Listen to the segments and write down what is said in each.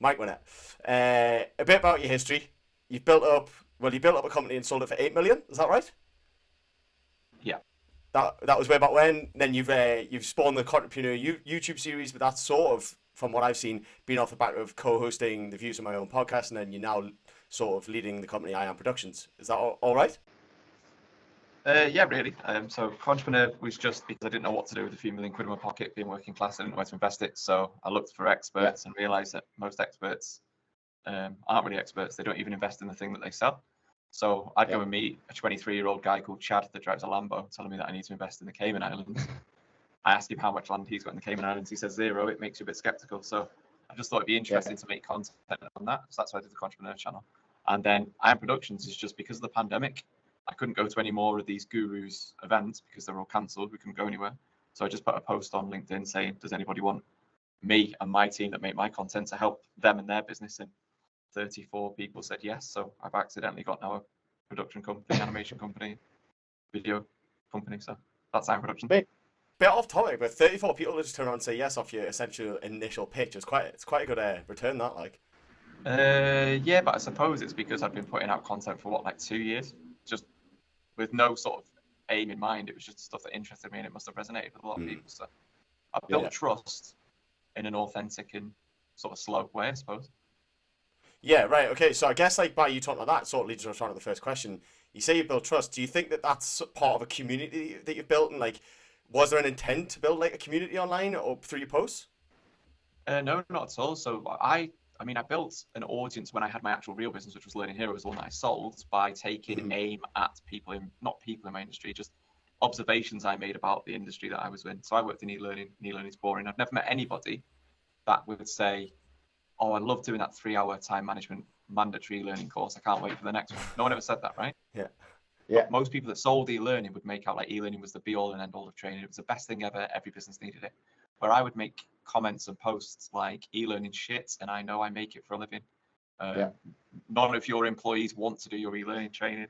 Mike Winnet. A bit about your history. You built up a company and sold it for 8 million. Is that right? Yeah. That was way back when. Then you've spawned the Entrepreneur YouTube series, but that's sort of, from what I've seen, been off the back of co-hosting the views of my own podcast, and then you're now sort of leading the company I Am Productions. Is that all right? Yeah, really. So Entrepreneur was just because I didn't know what to do with a few million quid in my pocket, being working class, I didn't know where to invest it. So I looked for Yeah. experts and realized that most experts aren't really experts. They don't even invest in the thing that they sell. So I'd go and meet a 23-year-old guy called Chad that drives a Lambo, telling me that I need to invest in the Cayman Islands. I asked him how much land he's got in the Cayman Islands. He says 0. It makes you a bit skeptical. So I just thought it'd be interesting to make content on that. So that's why I did the Entrepreneur channel. And then I Am Productions is just because of the pandemic. I couldn't go to any more of these gurus events because they're all cancelled. We couldn't go anywhere. So I just put a post on LinkedIn saying, does anybody want me and my team that make my content to help them and their business? And 34 people said yes. So I've accidentally got now a production company, animation company, video company. So that's Am Productions. Bit off topic, but 34 people just turn around and say yes off your essential initial pitch. It's quite a good return, that, like. Yeah, but I suppose it's because I've been putting out content for like 2 years, just with no sort of aim in mind. It was just stuff that interested me, and it must have resonated with a lot of people. So I've built trust in an authentic and sort of slow way, I suppose. Yeah, right. Okay, so I guess like by you talking about that sort of leads us on to the first question. You say you build trust. Do you think that that's part of a community that you've built, and like, was there an intent to build like a community online or through your posts? No, not at all. So I mean, I built an audience when I had my actual real business, which was Learning Heroes, the one that I sold, by taking aim at people in, not people in my industry, just observations I made about the industry that I was in. So I worked in e-learning. E-learning is boring. I've never met anybody that would say, "Oh, I love doing that 3-hour time management mandatory learning course. I can't wait for the next one." No one ever said that, right? Yeah. But most people that sold e-learning would make out like e-learning was the be-all and end-all of training. It was the best thing ever. Every business needed it. Where I would make comments and posts like e-learning shit, and I know I make it for a living. None of your employees want to do your e-learning training.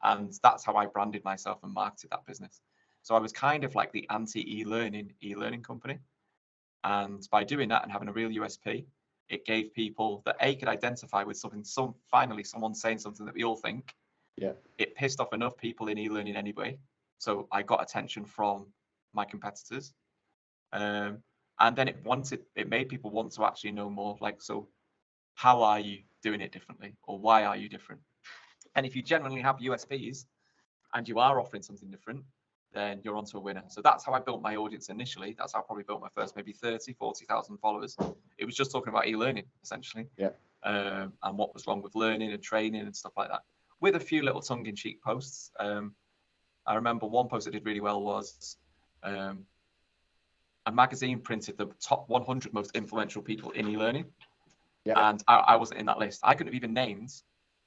And that's how I branded myself and marketed that business. So I was kind of like the anti-e-learning company. And by doing that and having a real USP, it gave people that could identify with something, finally someone saying something that we all think. It pissed off enough people in e-learning anyway. So I got attention from my competitors. And then it made people want to actually know more. Like, so how are you doing it differently? Or why are you different? And if you genuinely have USPs and you are offering something different, then you're onto a winner. So that's how I built my audience initially. That's how I probably built my first maybe 30, 40,000 followers. It was just talking about e-learning, essentially. And what was wrong with learning and training and stuff like that, with a few little tongue-in-cheek posts. I remember one post that did really well was a magazine printed the top 100 most influential people in e-learning. And I wasn't in that list. I couldn't have even named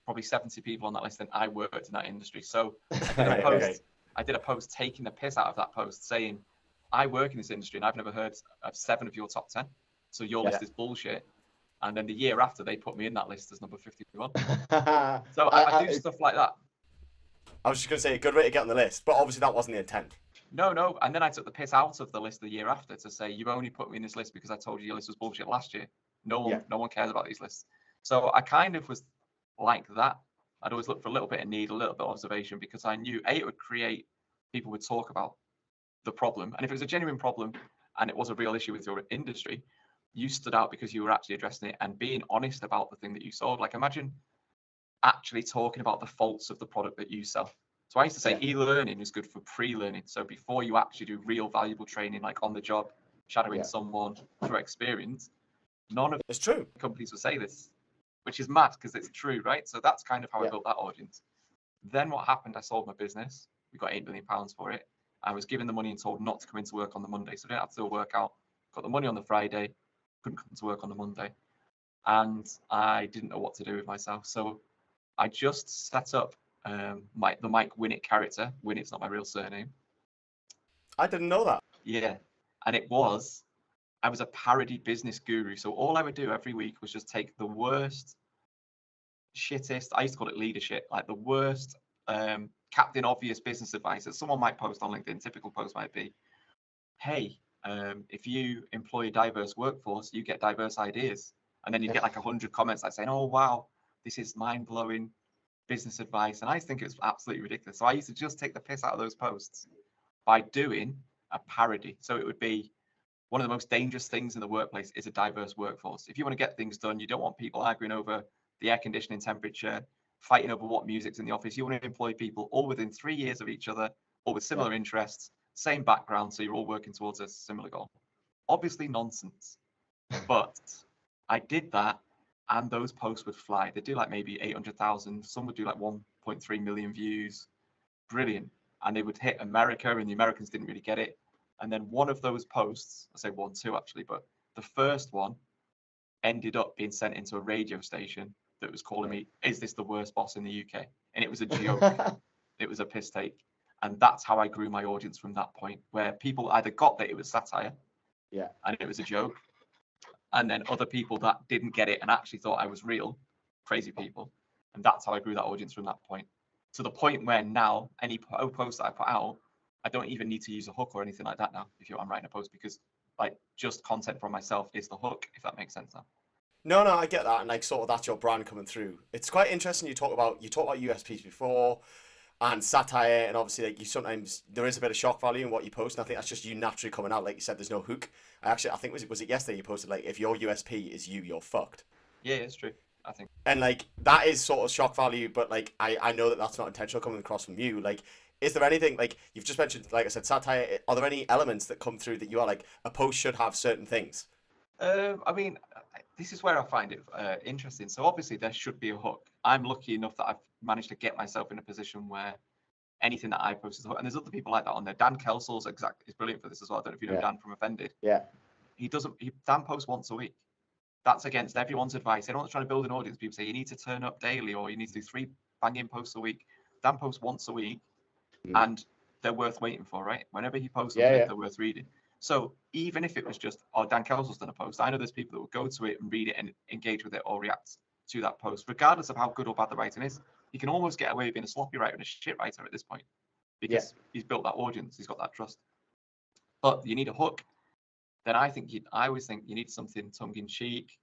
probably 70 people on that list, and I worked in that industry. So I did a post taking the piss out of that post, saying, I work in this industry and I've never heard of 7 of your top 10. So your list is bullshit. And then the year after, they put me in that list as number 51. So I do stuff like that. I was just going to say, a good way to get on the list, but obviously that wasn't the intent. No. And then I took the piss out of the list the year after to say, you only put me in this list because I told you your list was bullshit last year. No one cares about these lists. So I kind of was like that. I'd always look for a little bit of need, a little bit of observation, because I knew it would create, people would talk about the problem. And if it was a genuine problem and it was a real issue with your industry, you stood out because you were actually addressing it and being honest about the thing that you sold. Like, imagine actually talking about the faults of the product that you sell. So I used to say e-learning is good for pre-learning. So before you actually do real valuable training, like on the job, shadowing someone through experience, none of It's true. companies will say this, which is mad because it's true, right? So that's kind of how I built that audience. Then what happened, I sold my business. We got £8 million for it. I was given the money and told not to come into work on the Monday. So I didn't have to do a workout. Got the money on the Friday, couldn't come to work on the Monday. And I didn't know what to do with myself. So I just set up the Mike Winnet character. Winnet's not my real surname. I didn't know that. Yeah. And I was a parody business guru. So all I would do every week was just take the worst, shittest, I used to call it leadership, like the worst Captain Obvious business advice that someone might post on LinkedIn. Typical post might be, hey, if you employ a diverse workforce, you get diverse ideas. And then you get like 100 comments like saying, "Oh wow, this is mind blowing business advice," and I think it was absolutely ridiculous. So I used to just take the piss out of those posts by doing a parody. So it would be, one of the most dangerous things in the workplace is a diverse workforce. If you want to get things done, you don't want people arguing over the air conditioning temperature, fighting over what music's in the office. You want to employ people all within 3 years of each other, all with similar interests, same background, so you're all working towards a similar goal. Obviously nonsense, but I did that, and those posts would fly. They do like maybe 800,000. Some would do like 1.3 million views. Brilliant. And they would hit America, and the Americans didn't really get it. And then one of those posts, I say one, two actually, but the first one ended up being sent into a radio station that was calling me, "Is this the worst boss in the UK?" And it was a joke. It was a piss take. And that's how I grew my audience from that point, where people either got that it was satire, and it was a joke, and then other people that didn't get it and actually thought I was real, crazy people. And that's how I grew that audience from that point. To the point where now any post that I put out, I don't even need to use a hook or anything like that now if I'm writing a post, because like just content from myself is the hook, if that makes sense now. No, I get that, and like sort of that's your brand coming through. It's quite interesting. You talk about USPs before, and satire, and obviously like you sometimes there is a bit of shock value in what you post, and I think that's just you naturally coming out. Like you said, there's no hook. I think was it yesterday you posted like, if your USP is you're fucked. Yeah, it's true. I think. And like that is sort of shock value, but like I know that that's not intentional coming across from you. Like, is there anything, like you've just mentioned, like I said, satire? Are there any elements that come through that you are like, a post should have certain things? I mean, this is where I find it interesting. So obviously there should be a hook. I'm lucky enough that I've managed to get myself in a position where anything that I post is a hook. And there's other people like that on there. Dan Kelsel's is brilliant for this as well. I don't know if you know Dan from Offended. Yeah. Dan posts once a week. That's against everyone's advice. Everyone's trying to build an audience. People say you need to turn up daily, or you need to do 3 banging posts a week. Dan posts once a week, and they're worth waiting for, right? Whenever he posts something, they're worth reading. So even if it was just, oh, Dan Kelsel's done a post, I know there's people that will go to it and read it and engage with it or react to that post, regardless of how good or bad the writing is. He can almost get away with being a sloppy writer and a shit writer at this point, because he's built that audience, he's got that trust. But you need a hook. Then I always think you need something tongue-in-cheek,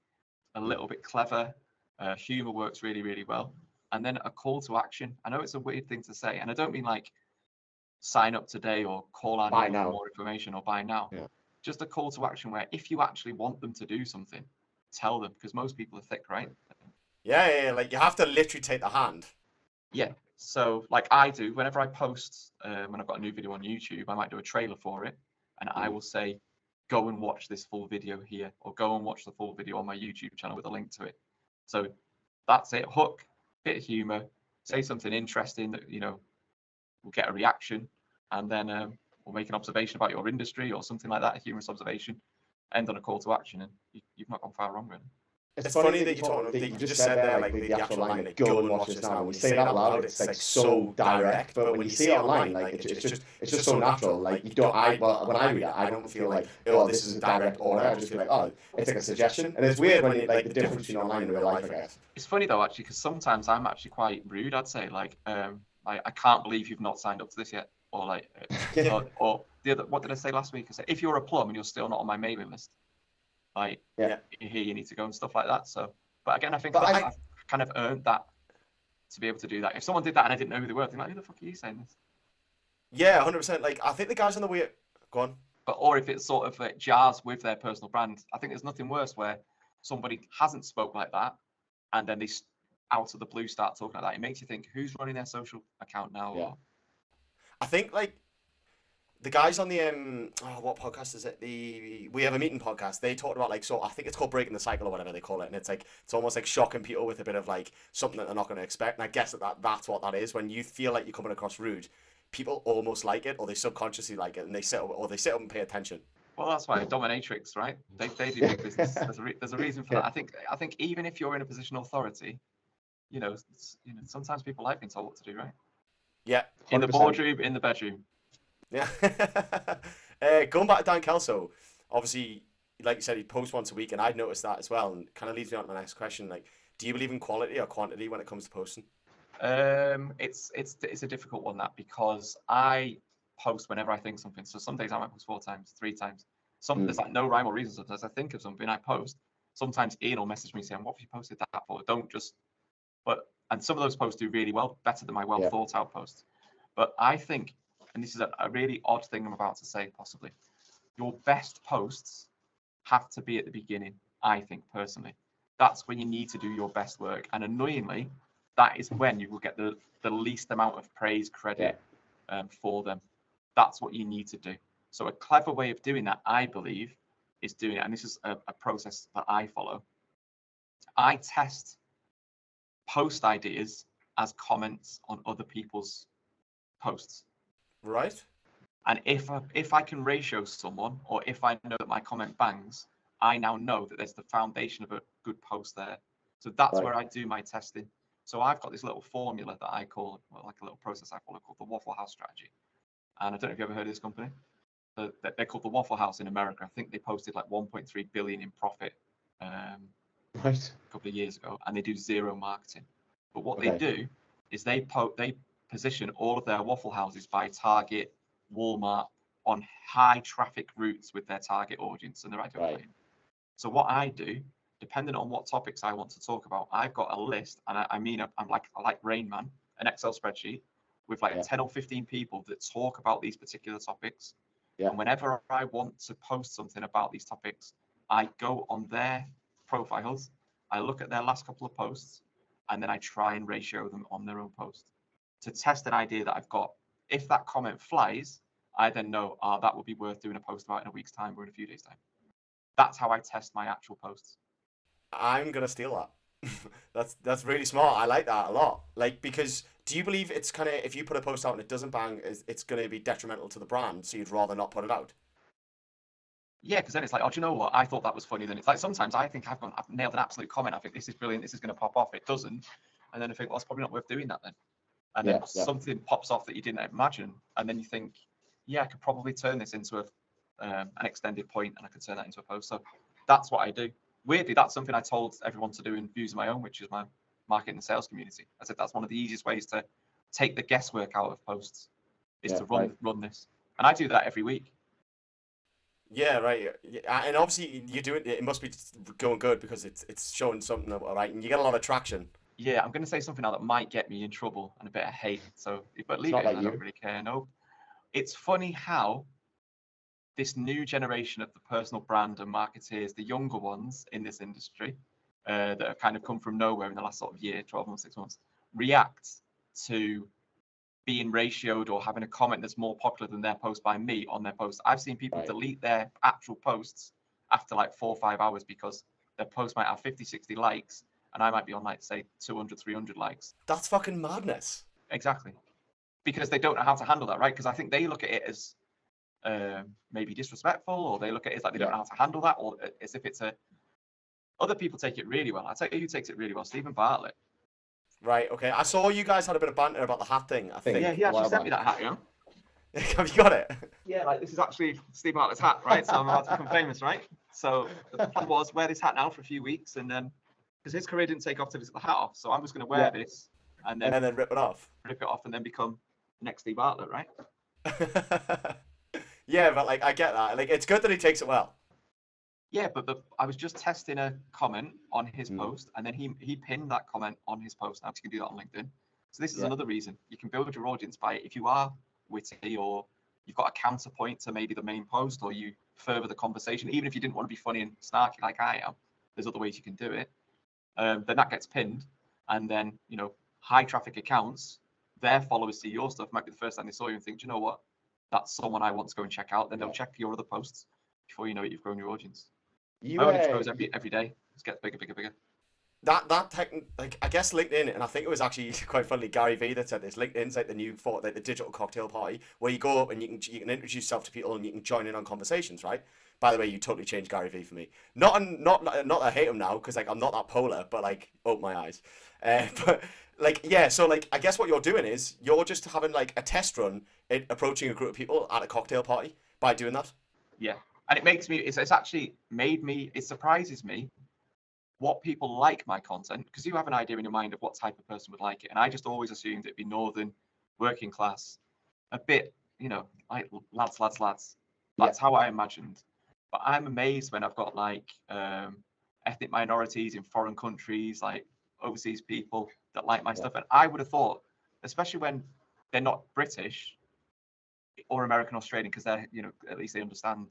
a little bit clever. Humor works really, really well. And then a call to action. I know it's a weird thing to say, and I don't mean like sign up today or call our number for more information or buy now. Just a call to action where if you actually want them to do something, tell them, because most people are thick, right? Yeah, like you have to literally take the hand. Yeah. So like I do, whenever I post, when I've got a new video on YouTube, I might do a trailer for it, and I will say, go and watch this full video here, or go and watch the full video on my YouTube channel with a link to it. So that's it. Hook, bit of humor, say something interesting that, will get a reaction, and then we'll make an observation about your industry or something like that, a humorous observation, end on a call to action, and you've not gone far wrong, really. It's funny that you just said there, like the actual line, like, go and watch this now. When you say it out loud, it's like so direct, but when you say it online, like it's just so natural. Like you don't, when I read it, I don't feel like, oh, this is a direct order. I just feel like, oh, it's like a suggestion. And it's weird when like the difference between online and real life, I guess. It's funny though, actually, because sometimes I'm actually quite rude. I'd say like, I can't believe you've not signed up to this yet, or like, or the other. What did I say last week? I said, if you're a plum and you're still not on my mailing list, like, here you need to go and stuff like that. So, but again, I think I've kind of earned that to be able to do that. If someone did that and I didn't know who they were, I'd be like, who the fuck are you saying this? Yeah, 100%. Like, I think the guys on the way, go on. But or if it's sort of like jars with their personal brand, I think there's nothing worse where somebody hasn't spoke like that, and then they out of the blue start talking like that. It makes you think, who's running their social account now? Yeah. I think like the guys on the what podcast is it? The We Have a Meeting podcast. They talked about like, so I think it's called Breaking the Cycle or whatever they call it, and it's like it's almost like shocking people with a bit of like something that they're not going to expect. And I guess that's what that is. When you feel like you're coming across rude, people almost like it, or they subconsciously like it, and they sit up and pay attention. Well, that's why dominatrix, right? They do big business. There's a reason for that. I think even if you're in a position of authority, sometimes people like being told what to do, right? Yeah. 100%. In the boardroom, in the bedroom. Yeah. Going back to Dan Kelso, obviously, like you said, he posts once a week, and I've noticed that as well, and kind of leads me on to my next question. Like, do you believe in quality or quantity when it comes to posting? It's a difficult one, that, because I post whenever I think something. So some days I might post 4 times, 3 times. There's like no rhyme or reason. Sometimes I think of something, I post. sometimes Ian will message me saying, what have you posted that for? Don't just, and some of those posts do really well, better than my well thought out posts. But I think, and this is a really odd thing I'm about to say, possibly, your best posts have to be at the beginning, I think, personally. That's when you need to do your best work. And annoyingly, that is when you will get the least amount of praise, credit for them. That's what you need to do. So a clever way of doing that, I believe, is doing it. And this is a process that I follow. I test post ideas as comments on other people's posts. Right. And if I can ratio someone, or if I know that my comment bangs, I now know that there's the foundation of a good post there. So that's where I do my testing. So I've got this little formula that I call, well, like a little process I follow called the Waffle House strategy. And I don't know if you ever heard of this company. They're called the Waffle House in America. I think they posted like 1.3 billion in profit a couple of years ago, and they do zero marketing. But what they do is they position all of their Waffle Houses by Target, Walmart, on high traffic routes with their target audience and their ideal client. So what I do, depending on what topics I want to talk about, I've got a list, and I like Rain Man, an Excel spreadsheet with like 10 or 15 people that talk about these particular topics. And whenever I want to post something about these topics, I go on their profiles, I look at their last couple of posts, and then I try and ratio them on their own post to test an idea that I've got. If that comment flies, I then know, that would be worth doing a post about in a week's time or in a few days' time. That's how I test my actual posts. I'm gonna steal that. That's really smart. I like that a lot. Like, because do you believe it's kind of, if you put a post out and it doesn't bang, it's going to be detrimental to the brand, so you'd rather not put it out? Yeah, because then it's like, oh, do you know what? I thought that was funny. Then it's like, sometimes I think I've nailed an absolute comment. I think this is brilliant. This is going to pop off. It doesn't. And then I think, well, it's probably not worth doing that then. And then something pops off that you didn't imagine. And then you think, yeah, I could probably turn this into an extended point, and I could turn that into a post. So that's what I do. Weirdly, that's something I told everyone to do in Views of My Own, which is my marketing and sales community. I said that's one of the easiest ways to take the guesswork out of posts is to run this. And I do that every week. Yeah, right. Yeah, and obviously you do it. It must be going good because it's showing something, all right, and you get a lot of traction. Yeah, I'm going to say something now that might get me in trouble and a bit of hate. So, but leave it in. I don't really care. No, it's funny how this new generation of the personal brand and marketeers, the younger ones in this industry, that have kind of come from nowhere in the last sort of year, 12 months, 6 months, react to being ratioed or having a comment that's more popular than their post by me on their post. I've seen people delete their actual posts after like 4 or 5 hours because their post might have 50, 60 likes, and I might be on like, say, 200, 300 likes. That's fucking madness. Exactly. Because they don't know how to handle that, right? Because I think they look at it as maybe disrespectful, or they look at it as like they don't know how to handle that, or as if it's other people take it really well. I tell you who takes it really well, Stephen Bartlett. Right, okay. I saw you guys had a bit of banter about the hat thing, I think. Yeah, he actually sent me that hat, you know? Have you got it? Yeah, like this is actually Steve Bartlett's hat, right? So I'm about to become famous, right? So the plan was wear this hat now for a few weeks, and then, because his career didn't take off till he took the hat off, so I'm just going to wear this, and then rip it off. Rip it off, and then become the next Steve Bartlett, right? Yeah, but like I get that. Like it's good that he takes it well. Yeah, but I was just testing a comment on his post, and then he pinned that comment on his post. Now you can do that on LinkedIn. So this is another reason you can build your audience by, if you are witty or you've got a counterpoint to maybe the main post, or you further the conversation, even if you didn't want to be funny and snarky like I am, there's other ways you can do it. Then that gets pinned, and then high traffic accounts, their followers see your stuff, might be the first time they saw you and think, do you know what, that's someone I want to go and check out. Then they'll check your other posts. Before you know it, you've grown your audience. My audience grows every day. It gets bigger, bigger, bigger. Like I guess LinkedIn, and I think it was actually quite funny, Gary Vee that said this. LinkedIn's like the new like the digital cocktail party, where you go up and you can introduce yourself to people and you can join in on conversations, right? By the way, you totally changed Gary Vee for me. Not that I hate him now, because like I'm not that polar, but like open my eyes. But like so like I guess what you're doing is you're just having like a test run in approaching a group of people at a cocktail party by doing that. Yeah, and it makes me. It's actually made me. It surprises me what people like my content, because you have an idea in your mind of what type of person would like it, and I just always assumed it'd be northern, working class, a bit, like lads. That's how I imagined. But I'm amazed when I've got like ethnic minorities in foreign countries, like overseas people that like my stuff. And I would have thought, especially when they're not British or American, Australian, because they're, at least they understand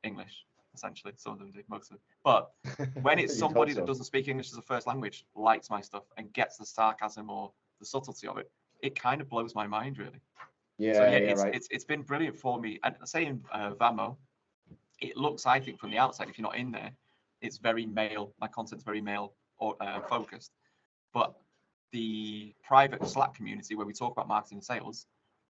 English, essentially. Some of them do, most of them. But when it's somebody that doesn't speak English as a first language, likes my stuff and gets the sarcasm or the subtlety of it, it kind of blows my mind, really. Yeah, so it's been brilliant for me. And saying Vamo, it looks, I think, from the outside, if you're not in there, it's very male. My content's very male or focused. But the private Slack community where we talk about marketing and sales,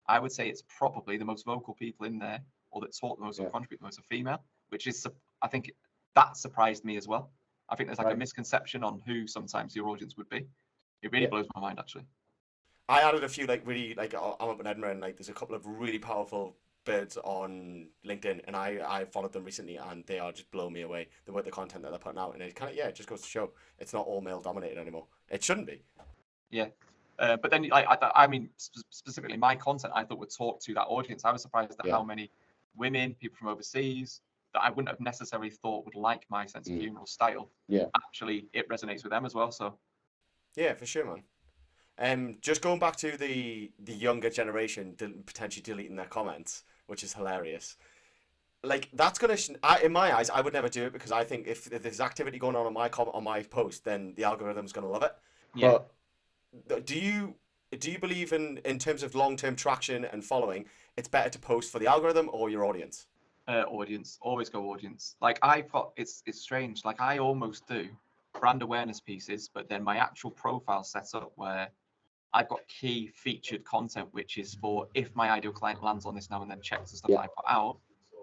I would say it's probably the most vocal people in there, or that talk the most or contribute the most, are female, which is, I think, that surprised me as well. I think there's like a misconception on who sometimes your audience would be. It really blows my mind, actually. I added a few I'm up in Edinburgh, and there's a couple of really powerful birds on LinkedIn, and I followed them recently, and they are just blowing me away. The content that they're putting out, and it kind of it just goes to show it's not all male dominated anymore. It shouldn't be. Yeah. But then, I mean, specifically my content, I thought would talk to that audience. I was surprised at how many women, people from overseas, that I wouldn't have necessarily thought would like my sense of humor or style. Yeah. Actually, it resonates with them as well. So. Yeah, for sure, man. Just going back to the younger generation potentially deleting their comments, which is hilarious. Like, that's gonna, in my eyes, I would never do it, because I think if there's activity going on my post, then the algorithm's gonna love it. Yeah. But do you believe in terms of long-term traction and following, it's better to post for the algorithm or your audience? Audience, always go audience. Like I've got, it's strange. Like I almost do brand awareness pieces, but then my actual profile set up where I've got key featured content, which is for if my ideal client lands on this now and then checks the stuff I put out,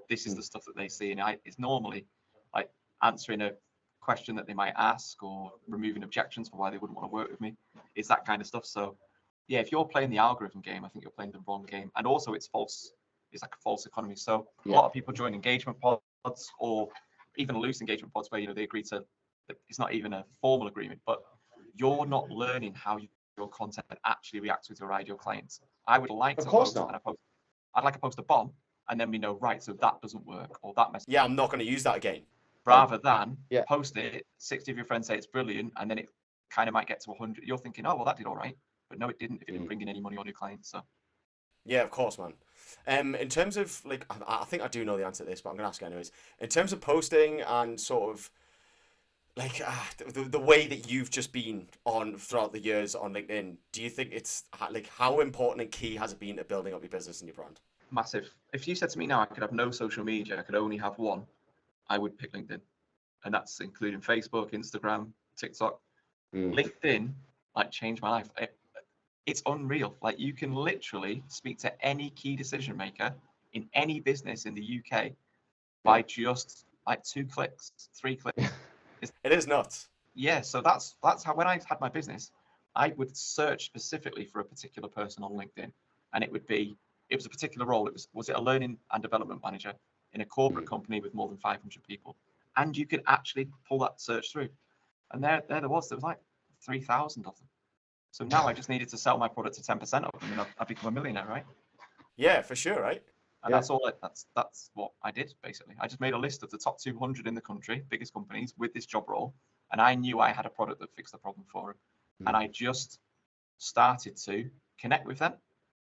this is the stuff that they see. And it's normally like answering a question that they might ask or removing objections for why they wouldn't want to work with me. It's that kind of stuff. So yeah, if you're playing the algorithm game, I think you're playing the wrong game. And also it's false. It's like a false economy. So a lot of people join engagement pods or even loose engagement pods where, they agree to, it's not even a formal agreement, but you're not learning how your content actually reacts with your ideal clients. I would like to post, I'd like to post a bomb, and then we know, right, so that doesn't work, or that message. Yeah, I'm not going to use that again. Rather than post it, 60 of your friends say it's brilliant, and then it kind of might get to 100. You're thinking, oh, well, that did all right. But no, it didn't, if it didn't bring in any money or new clients. So. Yeah, of course, man. In terms of, like, I think I do know the answer to this, but I'm going to ask anyways. In terms of posting and sort of, like, the way that you've just been on throughout the years on LinkedIn, do you think it's, like, how important and key has it been to building up your business and your brand? Massive. If you said to me now I could have no social media, I could only have one, I would pick LinkedIn. And that's including Facebook, Instagram, TikTok. LinkedIn, like, changed my life. It's unreal. Like, you can literally speak to any key decision maker in any business in the UK by just like 2 clicks, 3 clicks. It is nuts. Yeah, so that's how, when I had my business, I would search specifically for a particular person on LinkedIn, and it was a particular role. Was it a learning and development manager in a corporate company with more than 500 people, and you could actually pull that search through, and there was like 3,000 of them. So now I just needed to sell my product to 10% of them, and I've become a millionaire, right? Yeah, for sure, right? And that's all. That's what I did, basically. I just made a list of the top 200 in the country, biggest companies with this job role, and I knew I had a product that fixed the problem for them. And I just started to connect with them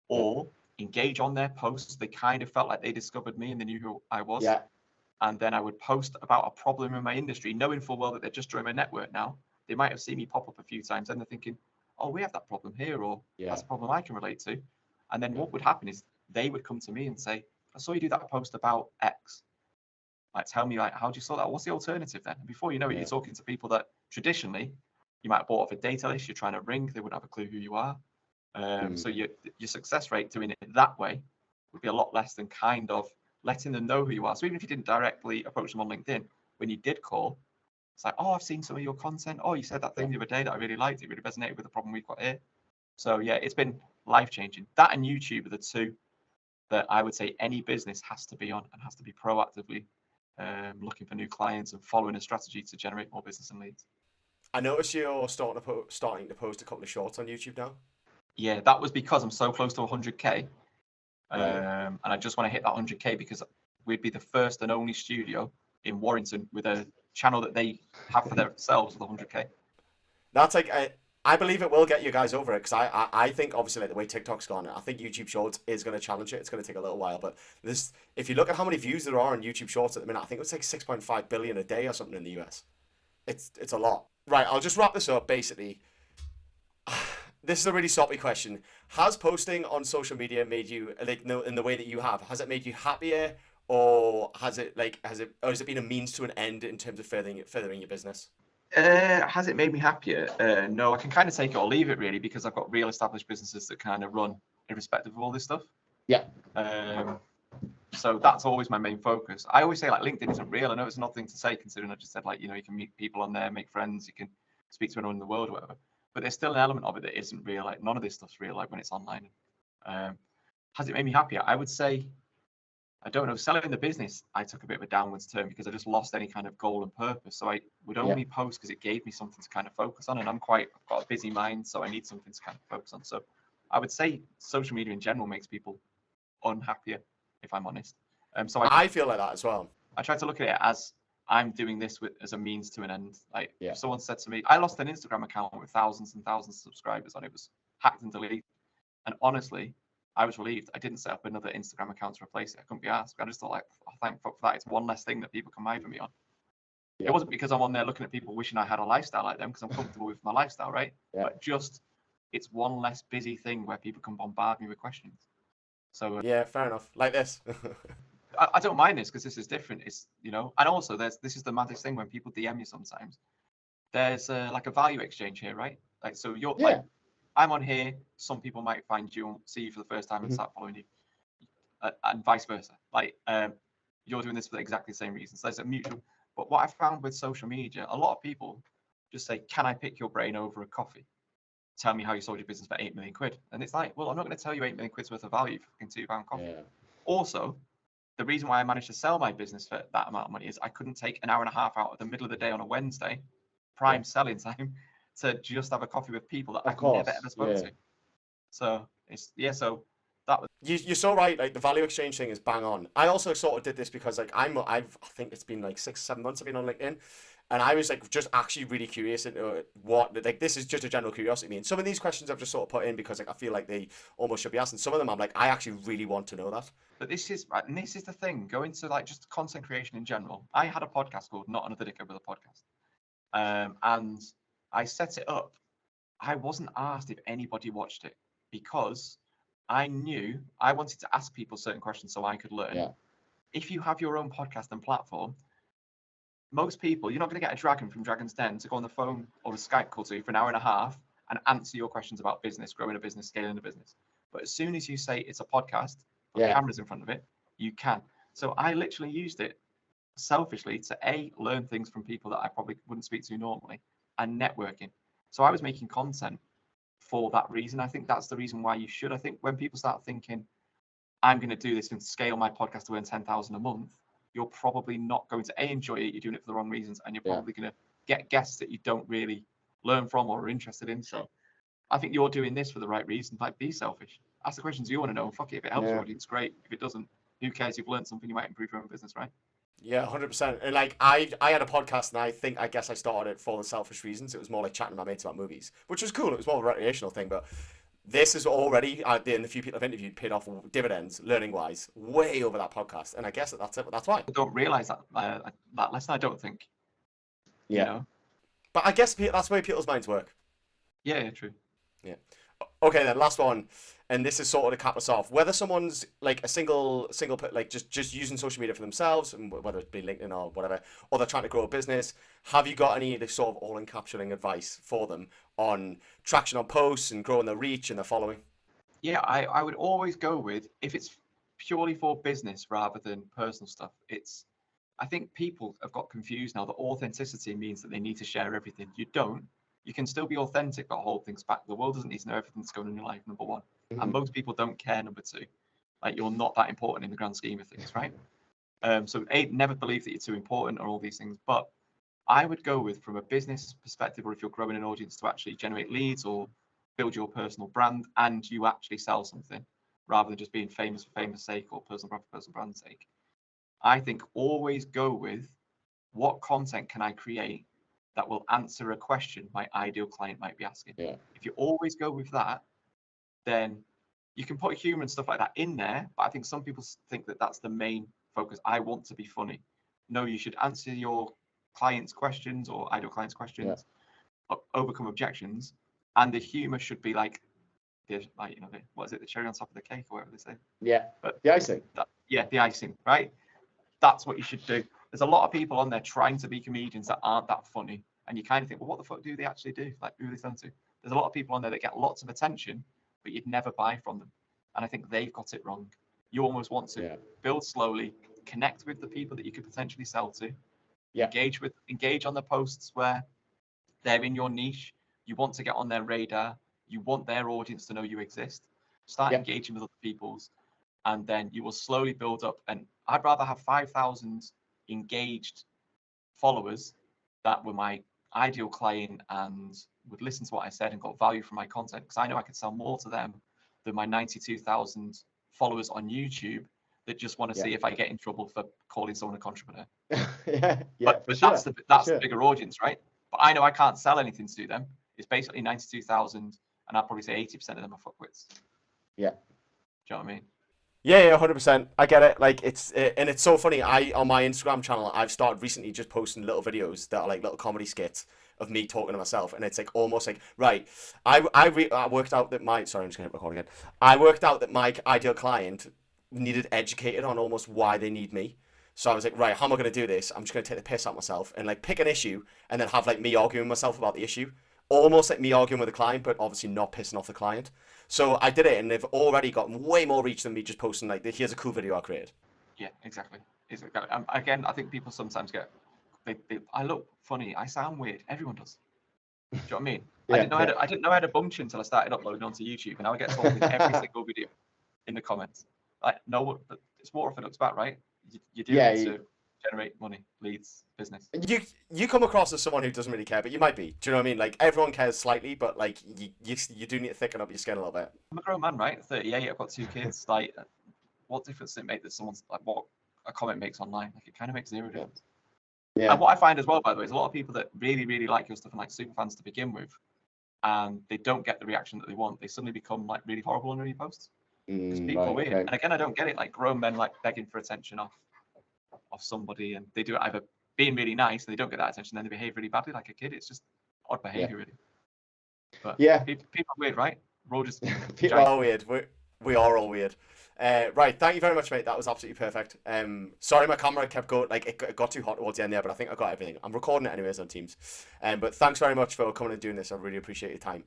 or engage on their posts. They kind of felt like they discovered me and they knew who I was. Yeah. And then I would post about a problem in my industry, knowing full well that they're just joined my network now. They might have seen me pop up a few times and they're thinking, oh, we have that problem here, or that's a problem I can relate to. And then what would happen is they would come to me and say, I saw you do that post about X. Like, tell me, like, how do you sort that? What's the alternative then? And before you know it, you're talking to people that traditionally you might have bought off a data list, you're trying to ring, they wouldn't have a clue who you are. So your success rate doing it that way would be a lot less than kind of letting them know who you are. So even if you didn't directly approach them on LinkedIn, when you did call, it's like, oh, I've seen some of your content. Oh, you said that thing the other day that I really liked. It really resonated with the problem we've got here. So yeah, it's been life-changing. That and YouTube are the two that I would say any business has to be on and has to be proactively looking for new clients and following a strategy to generate more business and leads. I noticed you're starting to post a couple of shorts on YouTube now. Yeah, that was because I'm so close to 100K. And I just want to hit that 100K because we'd be the first and only studio in Warrington with a channel that they have for themselves with 100K. That's like I believe it will get you guys over it because I think obviously like the way TikTok's gone, I think YouTube Shorts is going to challenge it. It's going to take a little while, but this if you look at how many views there are on YouTube Shorts at the minute, I think it's like 6.5 billion a day or something in the US. It's a lot. Right, I'll just wrap this up basically. This is a really soppy question. Has posting on social media made you like in the way that you have? Has it made you happier, or has it been a means to an end in terms of furthering your business? Has it made me happier? No, I can kind of take it or leave it really because I've got real established businesses that kind of run irrespective of all this stuff. Yeah. So that's always my main focus. I always say like LinkedIn isn't real. I know it's an odd thing to say considering I just said like, you know, you can meet people on there, make friends, you can speak to anyone in the world or whatever. But there's still an element of it that isn't real. Like none of this stuff's real, like when it's online. Has it made me happier? I would say, I don't know, selling the business, I took a bit of a downwards turn because I just lost any kind of goal and purpose. So I would only post because it gave me something to kind of focus on. And I've got a busy mind, so I need something to kind of focus on. So I would say social media in general makes people unhappier, if I'm honest. So I feel like that as well. I try to look at it as I'm doing this as a means to an end. Like if someone said to me, I lost an Instagram account with thousands and thousands of subscribers on it, was hacked and deleted. And honestly, I was relieved. I didn't set up another Instagram account to replace it. I couldn't be asked. I just thought like, oh, thank fuck for that. It's one less thing that people can either me on. Yeah. It wasn't because I'm on there looking at people wishing I had a lifestyle like them because I'm comfortable with my lifestyle, right? Yeah. But just it's one less busy thing where people can bombard me with questions. So yeah, fair enough. Like this. I don't mind this because this is different. It's, you know, and also this is the maddest thing when people DM you sometimes. There's like a value exchange here, right? Like so you're like I'm on here. Some people might find you and see you for the first time and start following you, and vice versa. Like you're doing this for exactly the same reasons. So there's a mutual. But what I found with social media, a lot of people just say, "Can I pick your brain over a coffee? Tell me how you sold your business for 8 million quid." And it's like, well, I'm not going to tell you 8 million quid's worth of value for fucking £2 coffee. Yeah. Also, the reason why I managed to sell my business for that amount of money is I couldn't take an hour and a half out of the middle of the day on a Wednesday, prime selling time, to just have a coffee with people that I've never ever spoken to. So it's so that was you're so right. Like the value exchange thing is bang on. I also sort of did this because like I think it's been like 6-7 months I've been on LinkedIn, and I was like just actually really curious into what like this is just a general curiosity. I mean, some of these questions I've just sort of put in because like I feel like they almost should be asked, and some of them I'm like I actually really want to know that. But this is the thing. Going to like just content creation in general. I had a podcast called Not Another Dickhead with a Podcast, and I set it up. I wasn't asked if anybody watched it because I knew I wanted to ask people certain questions so I could learn. Yeah. If you have your own podcast and platform, most people, you're not going to get a dragon from Dragon's Den to go on the phone or a Skype call to you for an hour and a half and answer your questions about business, growing a business, scaling a business. But as soon as you say it's a podcast, put cameras in front of it, you can. So I literally used it selfishly to learn things from people that I probably wouldn't speak to normally and networking. So I was making content for that reason. I think that's the reason why you should. I think when people start thinking, I'm going to do this and scale my podcast to earn 10,000 a month, you're probably not going to enjoy it. You're doing it for the wrong reasons, and you're probably going to get guests that you don't really learn from or are interested in. So I think you're doing this for the right reason. Like, be selfish. Ask the questions you want to know. And fuck it, if it helps your audience, great. If it doesn't, who cares? You've learned something. You might improve your own business, right? Yeah, 100%. And like I had a podcast, and I guess I started it for the selfish reasons. It was more like chatting to my mates about movies, which was cool. It was more of a recreational thing, but this is already, and the few people I've interviewed, paid off dividends, learning-wise, way over that podcast. And I guess that's it. That's why. I don't realise that lesson, I don't think. Yeah. You know? But I guess that's the way people's minds work. Yeah, true. Yeah. Okay, then, last one. And this is sort of to cap us off. Whether someone's like a single like just using social media for themselves, and whether it be LinkedIn or whatever, or they're trying to grow a business, have you got any sort of all-encapsulating advice for them on traction on posts and growing their reach and their following? Yeah, I would always go with, if it's purely for business rather than personal stuff, I think people have got confused now that authenticity means that they need to share everything. You don't. You can still be authentic, but hold things back. The world doesn't need to know everything that's going on in your life, number one. Mm-hmm. And most people don't care, number two. Like, you're not that important in the grand scheme of things, right? So never believe that you're too important or all these things. But I would go with, from a business perspective, or if you're growing an audience, to actually generate leads or build your personal brand and you actually sell something, rather than just being famous for famous sake or personal brand for personal brand's sake. I think always go with what content can I create that will answer a question my ideal client might be asking? Yeah. If you always go with that, then you can put humor and stuff like that in there. But I think some people think that that's the main focus. I want to be funny. No, you should answer your clients' questions or ideal clients' questions, overcome objections, and the humor should be like what is it, the cherry on top of the cake or whatever they say. Yeah. But the icing. The icing, right? That's what you should do. There's a lot of people on there trying to be comedians that aren't that funny, and you kind of think, well, what the fuck do they actually do? Like, who are they selling to? There's a lot of people on there that get lots of attention, but you'd never buy from them, and I think they've got it wrong. You almost want to build slowly, connect with the people that you could potentially sell to, engage on the posts where they're in your niche. You want to get on their radar. You want their audience to know you exist. Start engaging with other people's, and then you will slowly build up. And I'd rather have 5,000 engaged followers that were my ideal client and would listen to what I said and got value from my content, because I know I could sell more to them than my 92,000 followers on YouTube that just want to see if I get in trouble for calling someone a entrepreneur. But that's the bigger audience, right? But I know I can't sell anything to them. It's basically 92,000, and I'd probably say 80% of them are fuckwits. Yeah. Do you know what I mean? Yeah, 100%. I get it. Like, it's so funny. On my Instagram channel, I've started recently just posting little videos that are like little comedy skits of me talking to myself, and it's like almost like, right, I worked out that sorry, I'm just gonna hit record again. I worked out that my ideal client needed educated on almost why they need me. So I was like, right, how am I gonna do this? I'm just gonna take the piss out myself and like pick an issue and then have like me arguing with myself about the issue. Almost like me arguing with the client, but obviously not pissing off the client. So I did it, and they've already gotten way more reach than me just posting like, here's a cool video I created. Yeah, exactly. Again, I think people sometimes I look funny, I sound weird. Everyone does. Do you know what I mean? I didn't know I had a bum chin until I started uploading onto YouTube, and now I get told in every single video in the comments. Like, no, it's water off a duck's back, right? You do it to generate money, leads, business. You come across as someone who doesn't really care, but you might be. Do you know what I mean? Like, everyone cares slightly, but like you do need to thicken up your skin a little bit. I'm a grown man, right? 38. I've got 2 kids. Like, what difference does it make that someone's like what a comment makes online? Like, it kind of makes zero difference. Yeah. And what I find as well, by the way, is a lot of people that really, really like your stuff and like super fans to begin with, and they don't get the reaction that they want. They suddenly become like really horrible under your posts because people are weird. Okay. And again, I don't get it. Like, grown men like begging for attention off somebody, and they do it either being really nice and they don't get that attention, then they behave really badly like a kid. It's just odd behavior, really. But people are weird, right? We're all just people are weird. We are all weird. Right, thank you very much, mate. That was absolutely perfect. Sorry my camera kept going, like it got too hot towards the end there, but I think I got everything. I'm recording it anyways on Teams. But thanks very much for coming and doing this. I really appreciate your time.